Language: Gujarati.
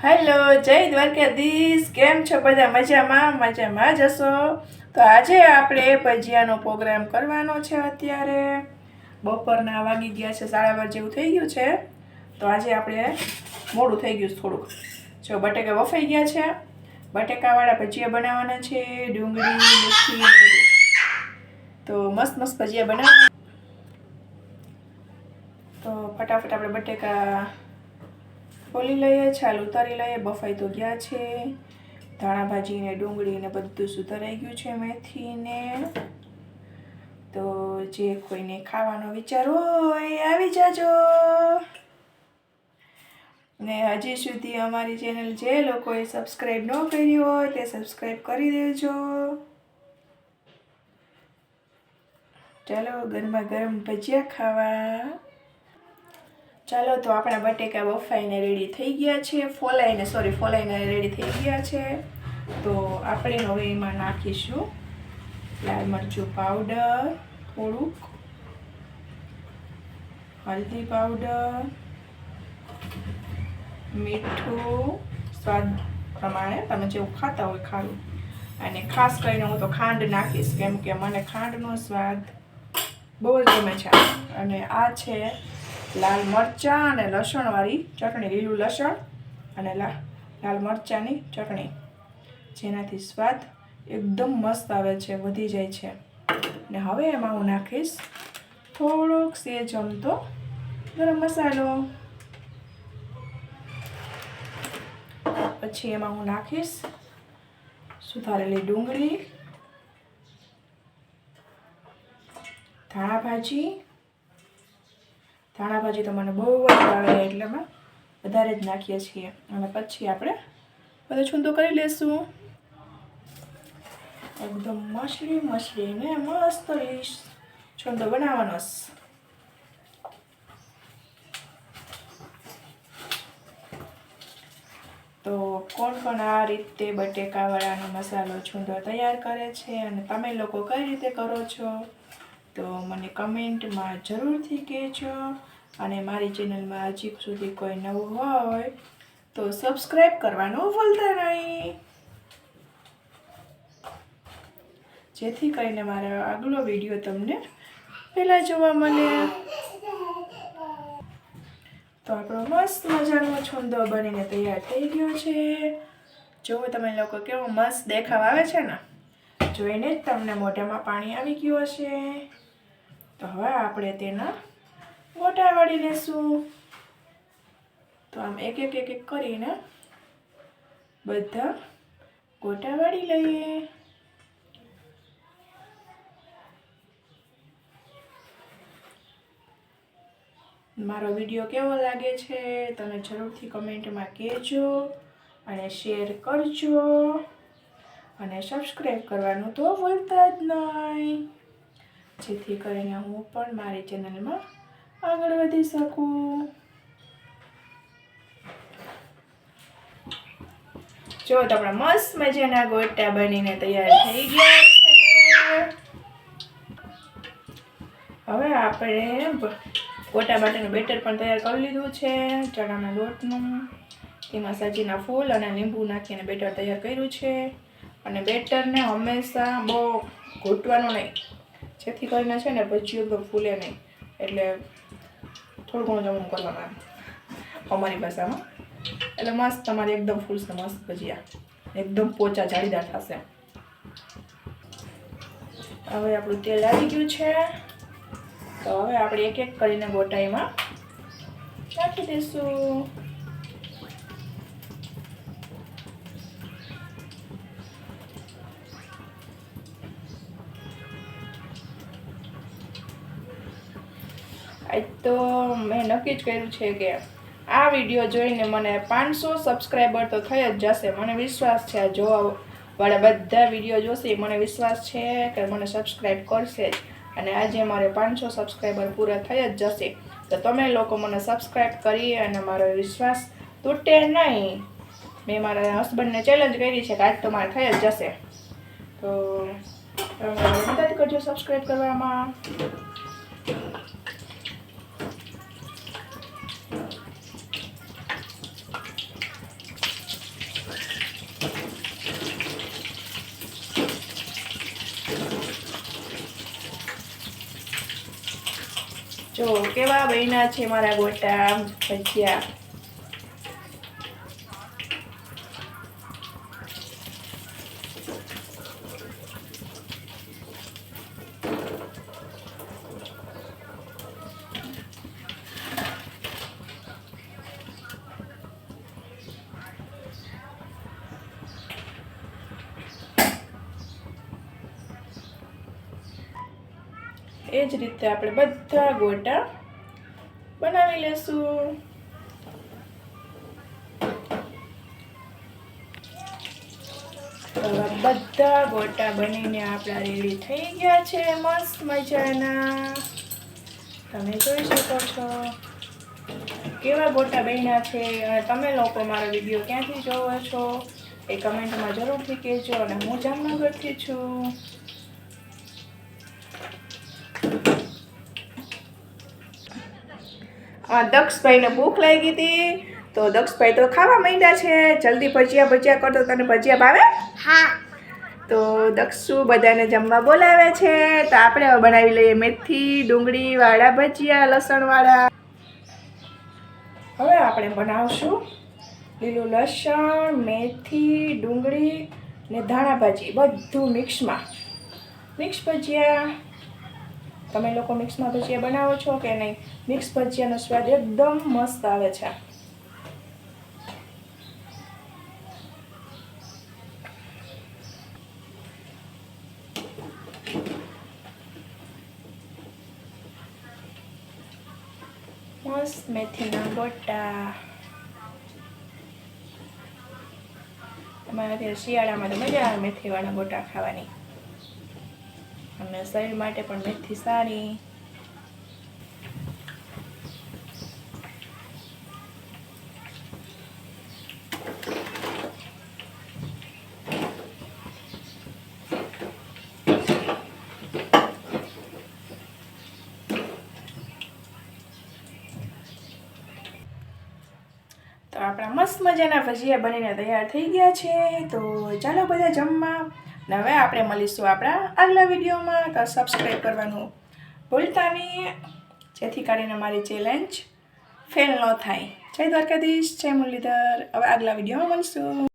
હેલો, જય દ્વારકાધીશ. કેમ છો બધા? મજામાં જશો. તો આજે આપણે ભજીયાનો પ્રોગ્રામ કરવાનો છે. અત્યારે બપોરના વાગી ગયા છે, 12:30 જેવું થઈ ગયું છે. તો આજે આપણે મોડું થઈ ગયું થોડુંક. જો બટેકા વફાઈ ગયા છે, બટેકાવાળા ભજીયા બનાવવાના છે, ડુંગળી મીઠી બધું. તો મસ્ત ભજીયા બનાવવાના. તો ફટાફટ આપણે બટેકા ખોલી લઈએ, છાલ ઉતારી લઈએ. બફાઈ તો ગયા છે. ધાણા ભાજી ને ડુંગળી ને બધું સુધારાઈ ગયું છે, મેથી ને. તો જે કોઈને ખાવાનો વિચાર હોય આવી જાજો. ને હજી સુધી અમારી ચેનલ જે લોકોએ સબસ્ક્રાઈબ ન કરી હોય તે સબસ્ક્રાઈબ કરી દેજો. ચાલો ગરમા ગરમ ભજીયા ખાવા. ચાલો, તો આપણા બટેકા બફાઈને રેડી થઈ ગયા છે, ફોલાઈને રેડી થઈ ગયા છે. તો આપણે હવે એમાં નાખીશું લાલ મરચું પાવડર, થોડુંક હલ્દી પાવડર, મીઠું સ્વાદ પ્રમાણે, તમે જેવું ખાતા હોય ખારું. અને ખાસ કરીને હું તો ખાંડ નાખીશ, કેમ કે મને ખાંડનો સ્વાદ બહુ જ ગમે છે. અને આ છે લાલ મરચાં અને લસણવાળી ચટણી, લીલું લસણ અને લાલ મરચાંની ચટણી, જેનાથી સ્વાદ એકદમ મસ્ત આવે છે, વધી જાય છે. ને હવે એમાં હું નાખીશ થોડોક સેજ ચમચો ગરમ મસાલો. પછી એમાં હું નાખીશ સુધારેલી ડુંગળી, ધાણા ભાજી તો મને બહુ જ ભાવે, એટલે અમે વધારે જ નાખીએ છીએ. અને પછી આપણે બધો છૂંદો કરી લેશું. એકદમ મસળી ને મસ્ત છૂંદો બનાવવાનો. તો કોણ આ રીતે બટેકાવાળાનો મસાલો છૂંદો તૈયાર કરે છે, અને તમે લોકો કઈ રીતે કરો છો, તો મને કમેન્ટમાં જરૂરથી કહેજો. અને મારી ચેનલમાં હજી સુધી કોઈ નવું હોય તો સબસ્ક્રાઈબ કરવાનું ભૂલતા નહીં, જેથી કરીને મારો આગલો વિડીયો તમને પહેલાં જોવા મળે. તો આપણો મસ્ત મજાનો છૂંદો બનીને તૈયાર થઈ ગયો છે. જો તમે લોકો કેવો મસ્ત દેખાવ આવે છે ને, જોઈને જ તમને મોઢામાં પાણી આવી ગયું હશે. તો હવે આપણે તેના ગોટા વાળી લેશું. તો આમ એક કરીને બધા ગોટા વાળી લઈએ. મારો વિડીયો કેવો લાગે છે તમે જરૂરથી કમેન્ટમાં કહેજો, અને શેર કરજો, અને સબસ્ક્રાઈબ કરવાનું તો ભૂલતા જ નહીં, જેથી કરીને હું પણ મારી ચેનલમાં આગળ વધી શકું. જો તો આપણા મસ્ત મજાના ગોટા બનીને તૈયાર થઈ ગયા છે. હવે આપણે ગોટા માટેનું બેટર પણ તૈયાર કરી લીધું છે, ચણાના લોટનું. એમાં સજીના ફૂલ અને લીંબુ નાખીને બેટર તૈયાર કર્યું છે. અને બેટરને હંમેશા બહુ ઘૂંટવાનું નહીં, જેથી કરીને છે ને ભજીયું તો ફૂલે નહીં. એટલે થોડું ઘણું જમવું કરવાનું અમારી ભાષામાં. એટલે મસ્ત તમારે એકદમ ફૂલશે, મસ્ત ભજીયા એકદમ પોચા જાળીદાર થશે. હવે આપણું તેલ આવી ગયું છે. તો હવે આપણે એક કરીને ગોટા એમાં નાખી દઈશું. આજ તો મેં નક્કી જ કર્યું છે કે આ વિડીયો જોઈને મને 500 સબસ્ક્રાઈબર તો થઈ જ જશે. મને વિશ્વાસ છે, આ જોવાવાળા બધા વિડીયો જોશે, મને વિશ્વાસ છે કે મને સબસ્ક્રાઈબ કરશે જ. અને આજે મારે 500 સબસ્ક્રાઈબર પૂરા થઈ જ જશે. તો તમે લોકો મને સબસ્ક્રાઈબ કરી અને મારો વિશ્વાસ તૂટે નહીં. મેં મારા હસબન્ડને ચેલેન્જ કરી છે કે આજ તો મારે થઈ જ જશે. તો તમે મદદ કરજો સબસ્ક્રાઈબ કરવામાં. જો કેવા બન્યા છે મારા ગોટા ભજીયા. એ જ રીતે આપણે બધા ગોટા બનાવી લેશું. બધા ગોટા બનીને આપણા રેડી થઈ ગયા છે મસ્ત મજાના. તમે જોઈ શકો છો કેવા ગોટા બન્યા છે. અને તમે લોકો મારો વિડીયો ક્યાંથી જોવો છો એ કમેન્ટમાં જરૂરથી કહેજો. અને હું જામનગરથી છું. દક્ષભાઈને ભૂખ લાગી હતી તો દક્ષભાઈ તો ખાવા માંડ્યા છે. જલ્દી ભજીયા કરતો. તને ભજીયા ભાવે? હા. તો દક્ષુ બધાને જમવા બોલાવે છે. તો આપણે હવે બનાવી લઈએ મેથી ડુંગળીવાળા ભજીયા, લસણવાળા. હવે આપણે બનાવશું લીલું લસણ, મેથી, ડુંગળી ને ધાણા ભાજી બધું મિક્સ ભજીયા. તમે લોકો મિક્સમાં ભજીયા બનાવો છો કે નહીં? મિક્સ ભજીયાનો સ્વાદ એકદમ મસ્ત આવે છે. મસ્ત મેથીના ગોટા. અમારે શિયાળામાં તો મજા આવે મેથીવાળા ગોટા ખાવાની. અને શરીર માટે પણ મેથી સારી. તો આપણા મસ્ત મજાના ભજીયા બનીને તૈયાર થઈ ગયા છે. તો ચાલો બધા જમવા. ને હવે આપણે મળીશું આપણા આગલા વિડીયોમાં. તો સબસ્ક્રાઈબ કરવાનું ભૂલતા નહીં જેથી કરીને મારી ચેલેન્જ ફેલ ન થાય. જય દ્વારકાધીશ, જય મુરલીધર. હવે આગલા વિડીયોમાં મળશું.